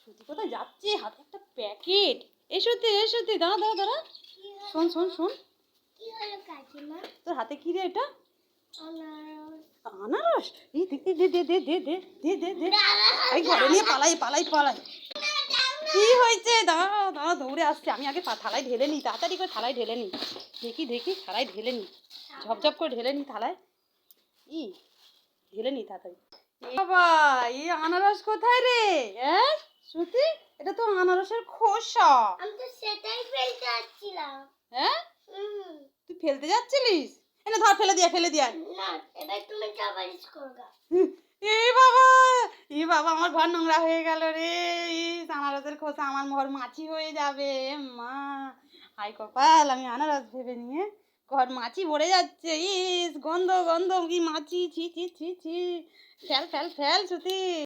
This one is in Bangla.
সুতি কোথায় যাচ্ছে? হাতে একটা প্যাকেট। এসোতে দাঁড়া। শোন। তোর হাতে কি রে এটা? আনারস। এই দে। এই ঘরে নিয়ে পালাই। কি হয়েছে? দাঁড়া দৌড়ে আসছে। আমি আগে থালায় ঢেলে নিই, তাড়াতাড়ি করে থালায় ঢেলে নিই। দেখি থালায় ঢেলে নিই, ঝপঝপ করে ঢেলে নিই থালায়। ঢেলে নিই তাড়াতাড়ি। বাবা, এই আনারস কোথায় রে? হ্যাঁ শ্রুতি, এটা তো আনারসের খোসা। আমি তো সেটাই ফেলতে যাচ্ছিলাম। হ্যাঁ তুই ফেলতে যাচ্ছিলিস? এনে ধর, ফেলে দিয়া। না, এবার তুমি চাবারিশ করবা। এ বাবা আমার ঘর নোংরা হয়ে গেল রে। আনারসের খোসা আমার ঘর মাছি হয়ে যাবে। মা, হাই কপাল, আমি আনারস ভেবে নিয়ে ঘর মাছি ভরে যাচ্ছে। গন্ধ কি মাছি, ছি। ফেল ছুটি।